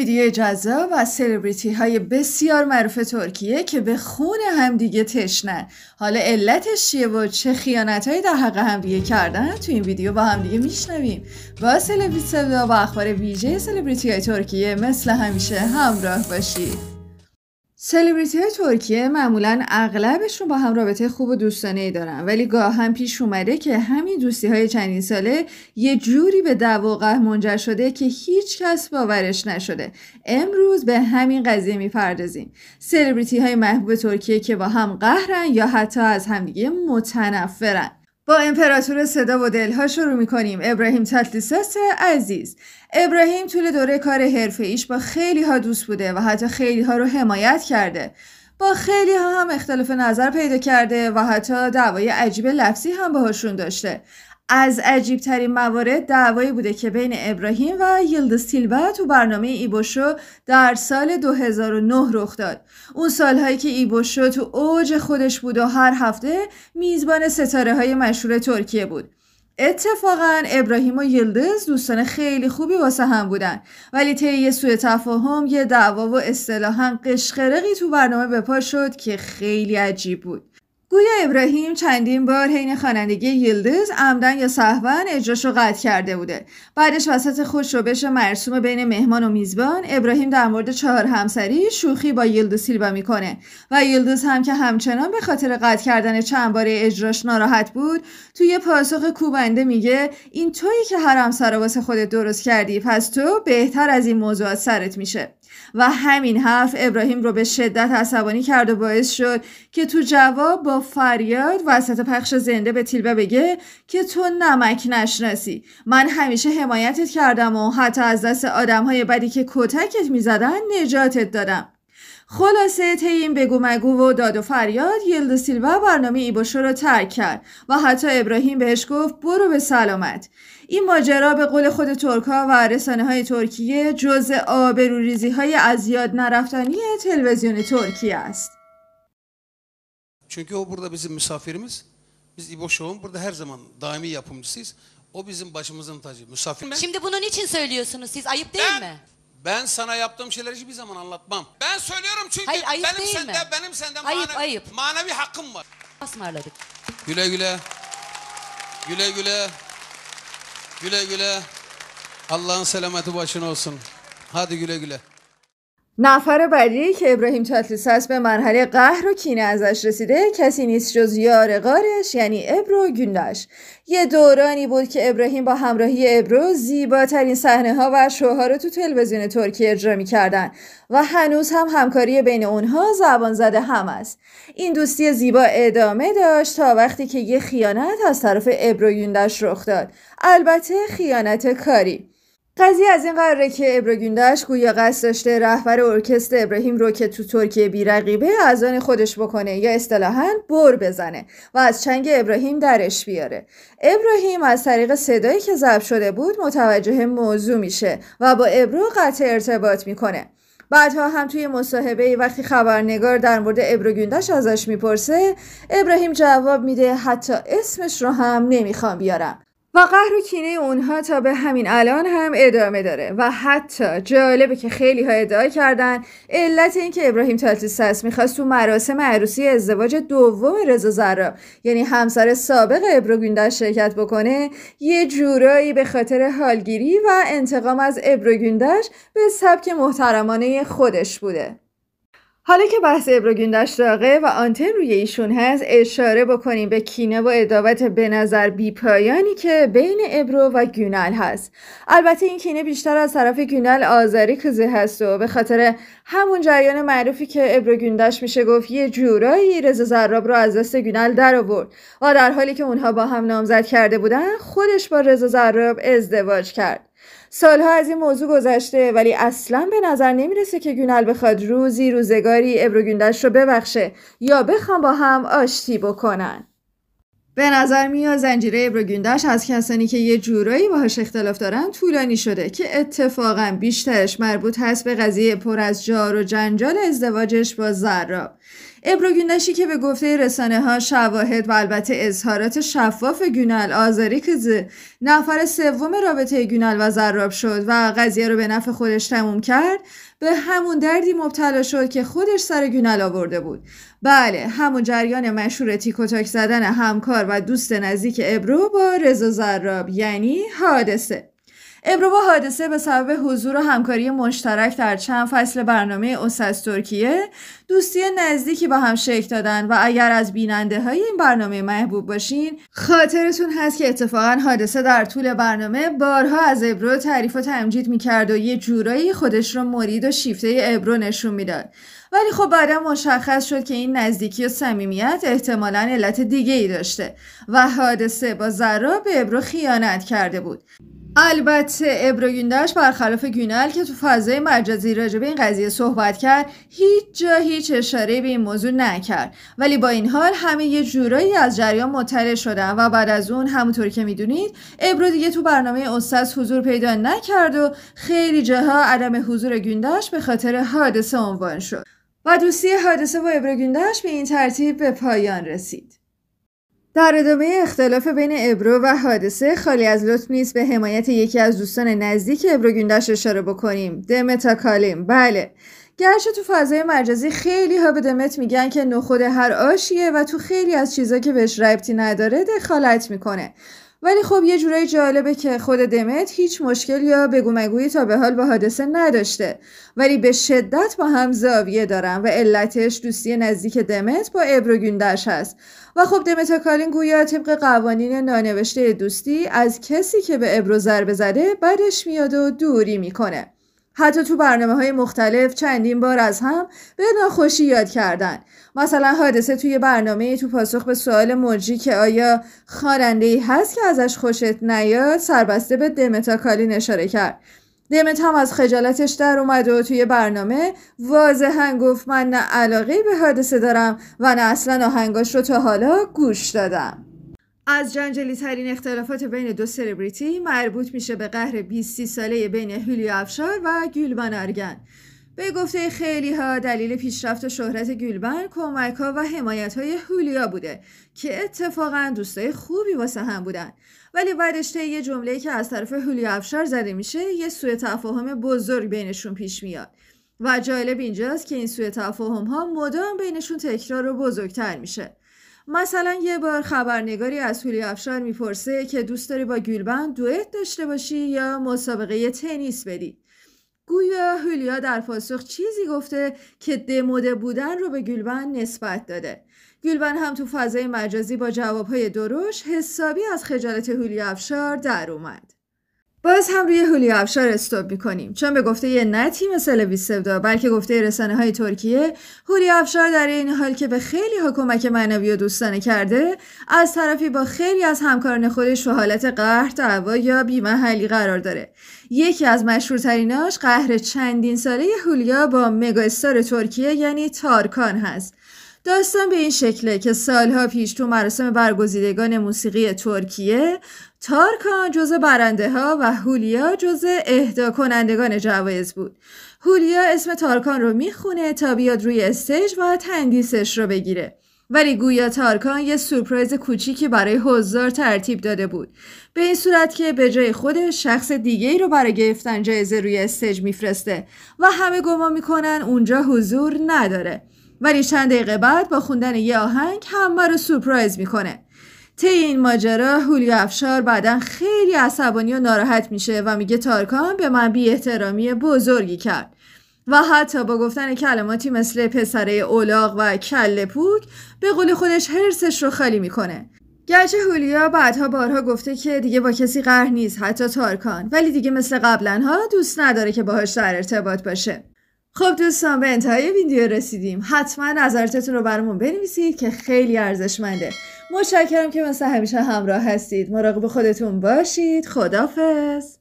ویدیو جذاب از سلبریتی های بسیار معروف ترکیه که به خون همدیگه تشنن. حالا علتش چیه و چه خیانت هایی در حق همدیگه کردن تو این ویدیو با همدیگه میشنویم. با سلبریتی سودا و اخبار ویژه سلبریتی های ترکیه مثل همیشه همراه باشید. سلبریتی های ترکیه معمولاً اغلبشون با هم رابطه خوب و دوستانه‌ای دارن، ولی گاه هم پیش اومده که همین دوستی های چندین ساله یه جوری به دعوا و قهر منجر شده که هیچ کس باورش نشده. امروز به همین قضیه میپردازیم. سلبریتی های محبوب ترکیه که با هم قهرن یا حتی از همدیگه متنفرن. با امپراتور صدا و دلها شروع میکنیم. ابراهیم تاتلیساس عزیز. ابراهیم طول دوره کار حرفه‌ایش با خیلی ها دوست بوده و حتی خیلی ها رو حمایت کرده. با خیلی ها هم اختلاف نظر پیدا کرده و حتی دعوای عجیب لفظی هم باهاشون داشته. از عجیب ترین موارد دعوایی بوده که بین ابراهیم و یلدز تیلبا تو برنامه ایبوشو در سال 2009 رخ داد. اون سالهایی که ایبوشو تو اوج خودش بود و هر هفته میزبان ستاره های مشهور ترکیه بود. اتفاقا ابراهیم و یلدز دوستان خیلی خوبی واسه هم بودن، ولی طی یه سوء تفاهم یه دعوا و اصطلاحاً قشقرقی تو برنامه به پا شد که خیلی عجیب بود. گویا ابراهیم چندین بار حین خوانندگی یلدز عمدن یا سهوا اجراشو قطع کرده بوده. بعدش وسط خوش‌روبش مرسوم بین مهمان و میزبان، ابراهیم در مورد 4 همسری شوخی با یلدز تیلبا میکنه و یلدز هم که همچنان به خاطر قطع کردن چند باره اجراش ناراحت بود، توی پاسخ کوبنده میگه این تویی که هر همسر واسه خودت درست کردی، پس تو بهتر از این موضوعات سرت میشه. و همین حرف ابراهیم رو به شدت عصبانی کرد و باعث شد که تو جواب با فریاد وسط پخش زنده به تیلبا بگه که تو نمک نشناسی. من همیشه حمایتت کردم و حتی از دست آدمهای بدی که کتکت میزدن نجاتت دادم. خلاصه طی این بگو مگو و داد و فریاد یلدز تیلبا برنامه ایبوشو رو ترک کرد و حتی ابراهیم بهش گفت برو به سلامت. این ماجرا به قول خود ترک‌ها و رسانه های ترکیه جزء آبروریزی های از یاد نرفتنی تلویزیون ترکیه است. Çünkü o burada bizim misafirimiz. Biz İbo Show'un burada her zaman daimi yapımcısıyız. O bizim başımızın tacı. Misafir. Şimdi bunu niçin söylüyorsunuz siz? Ayıp değil mi? Ben sana yaptığım şeyleri hiçbir zaman anlatmam. Ben söylüyorum çünkü Hayır, ayıp benim değil sende, mi? benim sende Ayıp. manevi hakkım var. Ismarladık. Güle güle. Güle güle. Güle güle. Allah'ın selameti başına olsun. Hadi güle güle. نفر بعدی که ابراهیم تاتلیساس به مرحله قهر و کینه ازش رسیده کسی نیست جز یار غارش، یعنی ابرو گونداش. یه دورانی بود که ابراهیم با همراهی ابرو زیباترین صحنه ها و شوها رو تو تلویزیون ترکیه اجرا می‌کردن و هنوز هم همکاری بین اونها زبان زده هم است. این دوستی زیبا ادامه داشت تا وقتی که یه خیانت از طرف ابرو گونداش رخ داد. البته خیانت کاری. قضیه از این قراره که ابرو گونداش گویا قصد داشته رهبر ارکستر ابراهیم رو که تو ترکیه بی‌رقیبه از آن خودش بکنه یا اصطلاحاً بر بزنه و از چنگ ابراهیم درش بیاره. ابراهیم از طریق صدایی که ضبط شده بود متوجه موضوع میشه و با ابرو قطع ارتباط میکنه. بعدها هم توی مصاحبه وقتی خبرنگار در مورد ابرو گونداش ازش میپرسه، ابراهیم جواب میده حتی اسمش رو هم نمیخوام بیارم. و قهر و کینه اونها تا به همین الان هم ادامه داره و حتی جالبه که خیلی ها ادعا کردن علت این که ابراهیم تاتلیساس میخواست تو مراسم عروسی ازدواج دوم رضا زراب یعنی همسر سابق ابرو گونداش شرکت بکنه یه جورایی به خاطر حالگیری و انتقام از ابرو گونداش به سبک محترمانه خودش بوده. حالا که بحث ابرو گونداش داغه و آنتن روی ایشون هست، اشاره بکنیم به کینه و عداوت به نظر بی‌پایانی که بین ابرو و گونال هست. البته این کینه بیشتر از طرف گونال آذریکزی هست و به خاطر همون جریان معروفی که ابرو گونداش میشه گفت یه جورایی رضا زراب رو از دست گونال در آورد و در حالی که اونها با هم نامزد کرده بودن خودش با رضا زراب ازدواج کرد. سالها از این موضوع گذشته ولی اصلا به نظر نمیرسه که گونال بخواد روزگاری ابرو گونداش رو ببخشه یا بخوام با هم آشتی بکنن. به نظر میاد زنجیره ابرو گونداش از کسانی که یه جورایی باهاش اختلاف دارن طولانی شده که اتفاقا بیشترش مربوط هست به قضیه پر از جار و جنجال ازدواجش با زراب. ابرو گüneşi که به گفته رسانه‌ها شواهد و البته اظهارات شفاف گünel آذری کızı نفر سوم رابطه گünel و زراب شد و قضیه رو به نفع خودش تموم کرد، به همون دردی مبتلا شد که خودش سر گünel آورده بود. بله، همون جریان مشهور تیک و تاک زدن همکار و دوست نزدیک ابرو با رضا زراب، یعنی حادثه. ابرو با حادثه به سبب حضور و همکاری مشترک در چند فصل برنامه اوسس ترکیه دوستی نزدیکی با هم شکل دادن و اگر از بیننده های این برنامه محبوب باشین خاطرتون هست که اتفاقا حادثه در طول برنامه بارها از ابرو تعریف و تمجید میکرد و یه جورایی خودش رو مرید و شیفته ابرو نشون میداد. ولی خب بعدا مشخص شد که این نزدیکی و صمیمیت احتمالاً علت دیگه ای داشته و حادثه با زراب به ابرو خیانت کرده بود. البته ابرو گüneş برخلاف گünel که تو فضای مجازی راجع به این قضیه صحبت کرد هیچ اشاره به این موضوع نکرد، ولی با این حال همه یه جورایی از جریان مطلع شدن و بعد از اون همونطور که میدونید ابرو دیگه تو برنامه اوسس حضور پیدا نکرد و خیلی جاها عدم حضور گüneş به خاطر حادثه عنوان شد و دوستی حادثه با ابرو گüneş به این ترتیب به پایان رسید. در ادامه اختلاف بین ابرو و حادثه خالی از لطف نیست به حمایت یکی از دوستان نزدیک ابرو گüneş اشاره بکنیم، دمت آکالین. بله، گرچه تو فضای مجازی خیلی ها به دمت میگن که نخود هر آشیه و تو خیلی از چیزا که بهش ربطی نداره دخالت میکنه، ولی خب یه جورایی جالبه که خود دمت هیچ مشکل یا بگو مگویی تا به حال با حادثه نداشته، ولی به شدت با هم زاویه دارن و علتش دوستی نزدیک دمت با ابرو گüneş هست. و خب دمت آکالین گویا طبق قوانین نانوشته دوستی از کسی که به ابرو ضربه زده بدش میاد و دوری میکنه. حتی تو برنامه‌های مختلف چندین بار از هم به ناخوشی یاد کردن. مثلا حادثه توی برنامه تو پاسخ به سوال موجی که آیا خواننده‌ای هست که ازش خوشت نیاد سربسته به دمت آکالین اشاره کرد. دمت هم از خجالتش در اومد و توی برنامه واضحاً گفت من نه علاقه به حادثه دارم و نه اصلا آهنگاش رو تا حالا گوش دادم. از جنجالی ترین اختلافات بین دو سلبریتی مربوط میشه به قهر 20 ساله بین هولیا افشار و گülben ergen. به گفته خیلی ها دلیل پیشرفت و شهرت گülben کمک ها و حمایت های هولیا بوده که اتفاقا دوستای خوبی واسه هم بودن، ولی بعدش یه جمله‌ای که از طرف هولیا افشار زده میشه یه سوء تفاهم بزرگ بینشون پیش میاد و جالب اینجاست که این سوء تفاهم ها مدام بینشون تکرار و بزرگتر میشه. مثلا یه بار خبرنگاری از هولیا افشار میپرسه که دوست داری با گülben دوئت داشته باشی یا مسابقه تنیس بدی. گویا هولیا در پاسخ چیزی گفته که دموده بودن رو به گülben نسبت داده. گülben هم تو فضای مجازی با جوابهای درشت حسابی از خجالت هولیا افشار در اومد. باز هم روی هولیا افشار استوب میکنیم، چون به گفته یه نه تیم سلوی سودا بلکه گفته رسانه‌های ترکیه، هولیا افشار در این حال که به خیلی ها کمک معنوی و دوستانه کرده، از طرفی با خیلی از همکاران خودش تو حالت قهر، دعوا یا بی‌محلی قرار داره. یکی از مشهورتریناش قهر چندین ساله هولیا با مگا استار ترکیه یعنی تارکان هست. داستان به این شکله که سالها پیش تو مراسم برگزیدگان موسیقی ترکیه تارکان جزء برنده ها و هولیا جزء اهدا کنندگان جوایز بود. هولیا اسم تارکان رو میخونه تا بیاد روی استیج و تندیسش رو بگیره، ولی گویا تارکان یه سورپرایز کوچیکی برای حضار ترتیب داده بود، به این صورت که به جای خودش شخص دیگه‌ای رو برای گرفتن جایزه روی استیج میفرسته و همه گمان میکنن اونجا حضور نداره، ولی چند دقیقه بعد با خوندن یه آهنگ همه رو سورپرایز میکنه. طی این ماجرا هولیا افشار بعدن خیلی عصبانی و ناراحت میشه و میگه تارکان به من بی احترامی بزرگی کرد و حتی با گفتن کلماتی مثل پسره اولاغ و کله پوک به قول خودش حرصش رو خالی میکنه. گرچه هولیا بعدها بارها گفته که دیگه با کسی قهر نیست، حتی تارکان، ولی دیگه مثل قبلنها دوست نداره که باهاش در ارتباط باشه. خب دوستان، به انتهای ویدیو رسیدیم. حتما نظراتتون رو برامون بنویسید که خیلی ارزشمنده. متشکرم که مثل همیشه همراه هستید. مراقب خودتون باشید. خداحافظ.